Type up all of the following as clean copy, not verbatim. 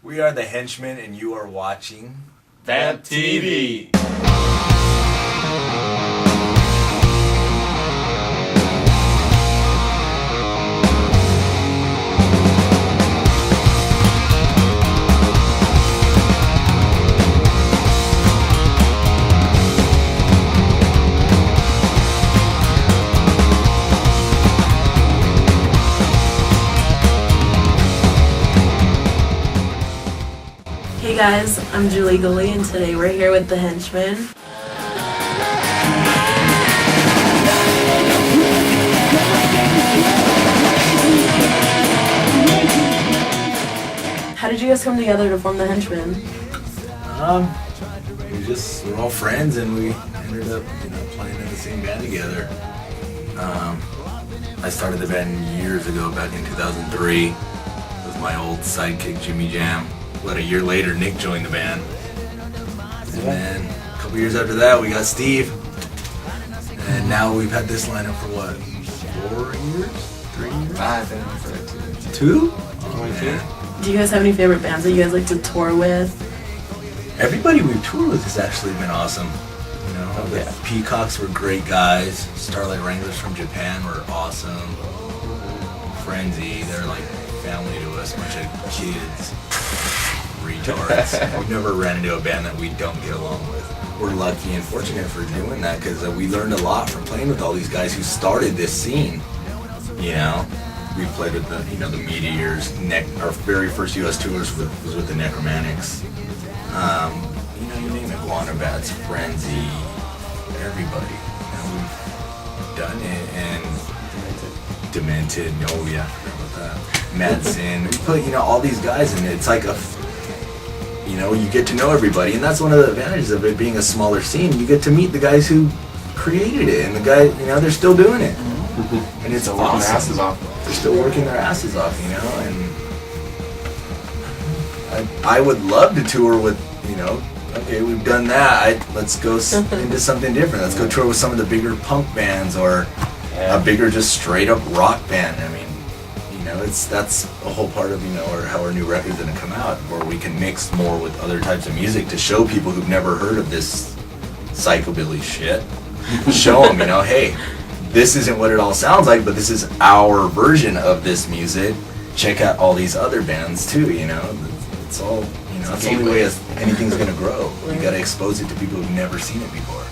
We are the Henchmen, and you are watching Vamped TV. Hey guys, I'm Julie Gully, and today we're here with the Henchmen. How did you guys come together to form the Henchmen? We're all friends, and we ended up, playing in the same band together. I started the band years ago, back in 2003. With my old sidekick Jimmy Jam. About a year later, Nick joined the band. And then a couple years after that, we got Steve. And now we've had this lineup for what? 4 years? 3 years? I've been for like 2? Do you guys have any favorite bands that you guys like to tour with? Everybody we've toured with has actually been awesome. The Peacocks were great guys. Starlight Wranglers from Japan were awesome. Frenzy, they're like family to us, bunch of kids. Retards. We've never ran into a band that we don't get along with. We're lucky and fortunate for doing that because we learned a lot from playing with all these guys who started this scene. We played with the Meteors. Our very first U.S. tours was with the Necromantics. You name it, Guana Bats, Frenzy, everybody. We've done it, and Demented. Oh yeah, I forgot about that. Mad Sin. We put all these guys, and it's like you get to know everybody, and that's one of the advantages of it being a smaller scene. You get to meet the guys who created it, and the guys, they're still doing it, and it's still awesome. working their asses off. They're still working their asses off, and I would love to tour with, okay, we've done that. Let's go into something different. Let's go tour with some of the bigger punk bands or a bigger, just straight up rock band. That's a whole part of or how our new record's gonna come out, where we can mix more with other types of music to show people who've never heard of this psychobilly shit. Show them, hey, this isn't what it all sounds like, but this is our version of this music. Check out all these other bands too. It's all that's the only way anything's gonna grow. You gotta expose it to people who've never seen it before.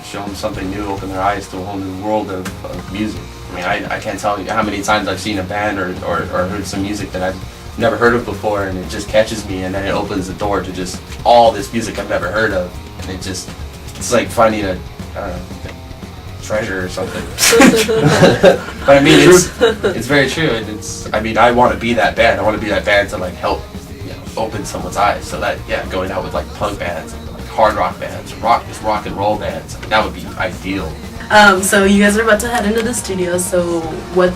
Show them something new, open their eyes to a whole new world of music. I can't tell you how many times I've seen a band or heard some music that I've never heard of before, and it just catches me, and then it opens the door to just all this music I've never heard of, and it's like finding a treasure or something. But it's very true. I want to be that band. I want to be that band to help open someone's eyes. So that going out with punk bands, and hard rock bands, rock and roll bands, that would be ideal. So you guys are about to head into the studio, so what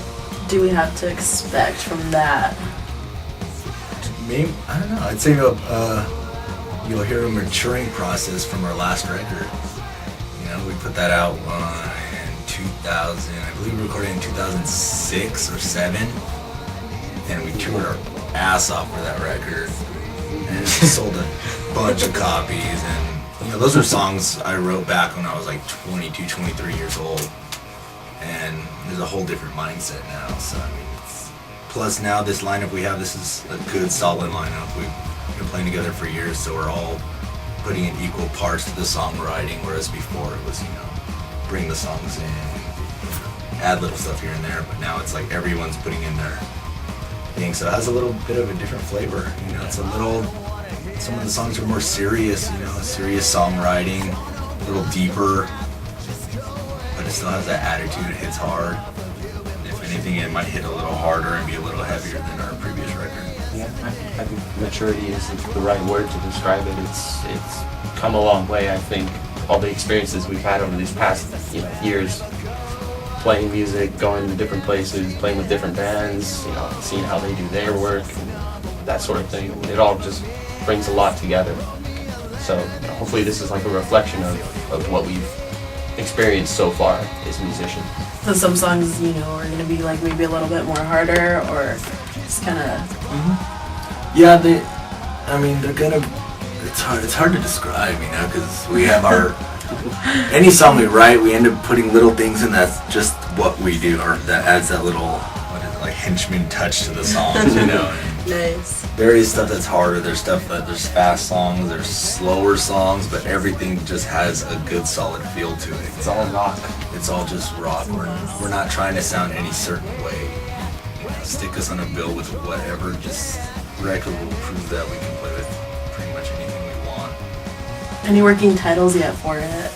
do we have to expect from that? Maybe, I don't know, I'd say you'll hear a maturing process from our last record. We put that out in 2000, I believe we recorded in 2006 or 7, and we toured our ass off for that record, and sold a bunch of copies, and those are songs I wrote back when I was 22, 23 years old, and there's a whole different mindset now. So plus now this lineup we have, this is a good solid lineup. We've been playing together for years, so we're all putting in equal parts to the songwriting, whereas before it was bring the songs in, add little stuff here and there, but now it's everyone's putting in their thing, so it has a little bit of a different flavor. It's some of the songs are more serious, serious songwriting, a little deeper, but it still has that attitude, it hits hard. And if anything, it might hit a little harder and be a little heavier than our previous record. Yeah, I think maturity isn't the right word to describe it. It's come a long way, I think. All the experiences we've had over these past years, playing music, going to different places, playing with different bands, seeing how they do their work, and that sort of thing. It all just brings a lot together. So hopefully this is a reflection of what we've experienced so far as musicians. So some songs, are going to be maybe a little bit more harder, or just kind of... Yeah, I mean, they're gonna. It's hard to describe, you know, because we have our. Any song we write, we end up putting little things in that's just what we do, or that adds that little, like henchman touch to the songs, you know. Nice. Various stuff that's harder. There's there's fast songs, there's slower songs, but everything just has a good solid feel to it. It's all rock. It's all just rock. We're not trying to sound any certain way. You know, stick us on a bill with whatever, just record will prove that we can play with pretty much anything we want. Any working titles yet for it?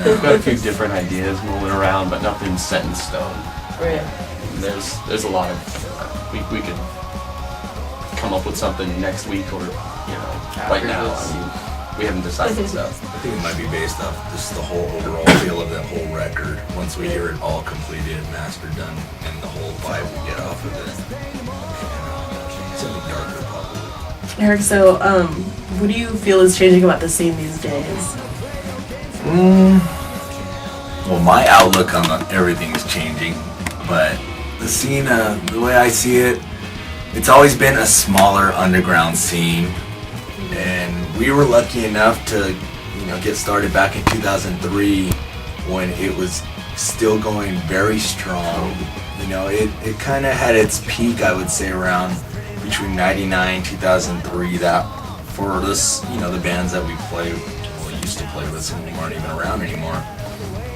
We've got a few different ideas moving around, but nothing's set in stone. Right. And there's a lot of we could come up with something next week or right now. I mean, we haven't decided so. I think it might be based off just the whole overall feel of that whole record. Once we hear it all completed, mastered, done, and the whole vibe we get off of it. Something darker, probably. Eric, so what do you feel is changing about the scene these days? Well, my outlook on everything is changing, but the scene, the way I see it, it's always been a smaller underground scene, and we were lucky enough to, get started back in 2003 when it was still going very strong. It kind of had its peak, I would say, around between 99 and 2003. That for this, the bands that we used to play with, some of them aren't even around anymore.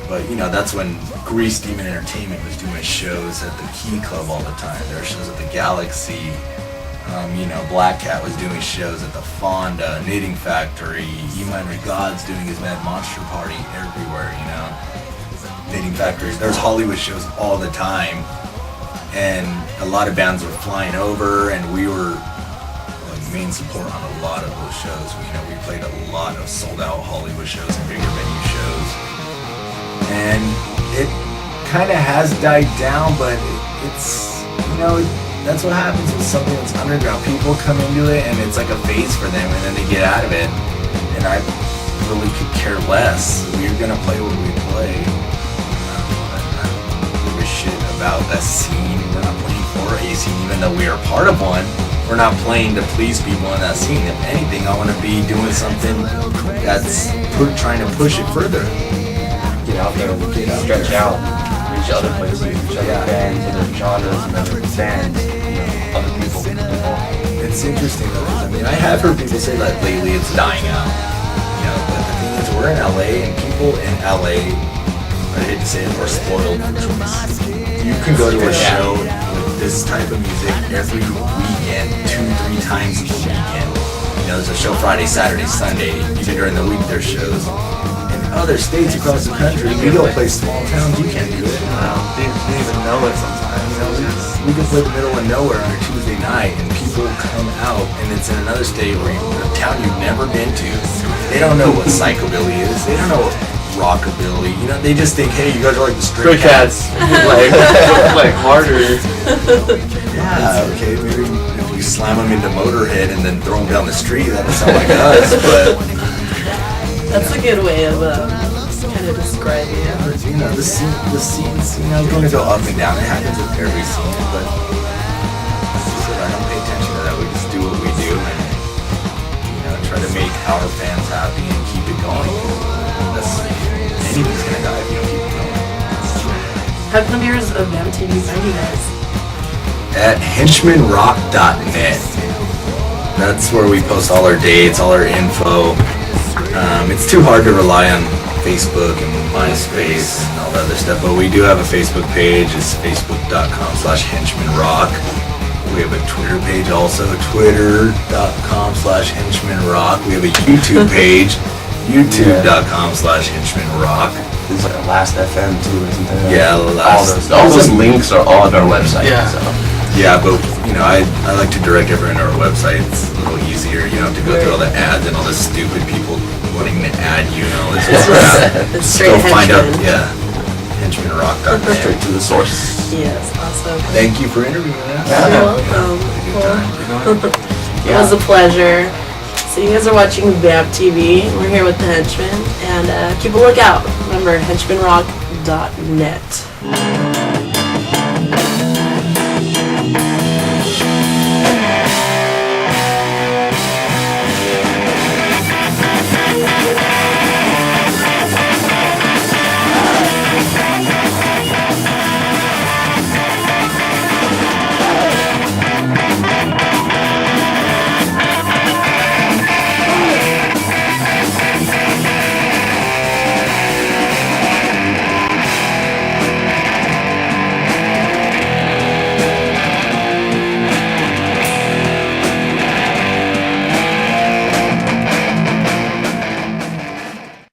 But that's when Grease Demon Entertainment was doing shows at the Key Club all the time. There were shows at the Galaxy. Black Cat was doing shows at the Fonda, Knitting Factory. Iman Regad's doing his Mad Monster Party everywhere. Knitting Factories. There's Hollywood shows all the time, and a lot of bands were flying over, and we were main support on a lot of those shows. We played a lot of sold-out Hollywood shows and bigger venue shows. And it kind of has died down, but it's, that's what happens with something that's underground. People come into it and it's like a phase for them, and then they get out of it. And I really could care less. We're gonna play what we play. I don't give a shit about a scene. We're not playing for a scene, even though we are part of one. We're not playing to please people in that scene. If anything, I want to be doing something that's trying to push it further. Get out there, stretch out, reach other places, reach other bands, other genres, and other bands, other people involved. It's interesting though. I have heard people say that lately it's dying out. But the thing is, we're in LA, and people in LA, I hate to say it, are spoiled for choice. You can go to a show with this type of music every weekend, 2-3 times a weekend. There's a show Friday, Saturday, Sunday. Even during the week, there's shows. Other states across the country, we don't play small towns, you can't do it. They don't even know it sometimes. We can play the middle of nowhere on a Tuesday night, and people come out, and it's in another state or a town you've never been to. They don't know what Psychobilly is. They don't know what Rockabilly. They just think, hey, you guys are like the Stray Cats. like harder. Yeah, okay, maybe if we slam them into MotorHead and then throw them down the street, that'll sound like us, but... That's a good way of kind of describing it. The scene's, going to go up and down. It happens with every scene, but I don't pay attention to that. We just do what we do and, try to make our fans happy and keep it going. Anything's going to die if you don't keep it going. How can the viewers of Vamped TV find you guys? At henchmenrock.net. That's where we post all our dates, all our info. It's too hard to rely on Facebook and MySpace and all that other stuff, but we do have a Facebook page. It's facebook.com/henchmenrock. We have a Twitter page also, twitter.com/henchmenrock. We have a YouTube page, youtube.com/henchmenrock. There's like a Last FM too, isn't there? Yeah, all those links are all on our website. Yeah. So. Yeah, but I like to direct everyone to our website. It's a little easier. You don't have to go through all the ads and all the stupid people wanting to add you and all this crap. It's Just straight go find out, henchman. henchmenrock.net. Straight to the source. Yes, awesome. Thank you for interviewing us. You're welcome. It was a pleasure. So you guys are watching Vamped TV. We're here with the Henchmen, and keep a lookout. Remember, henchmenrock.net.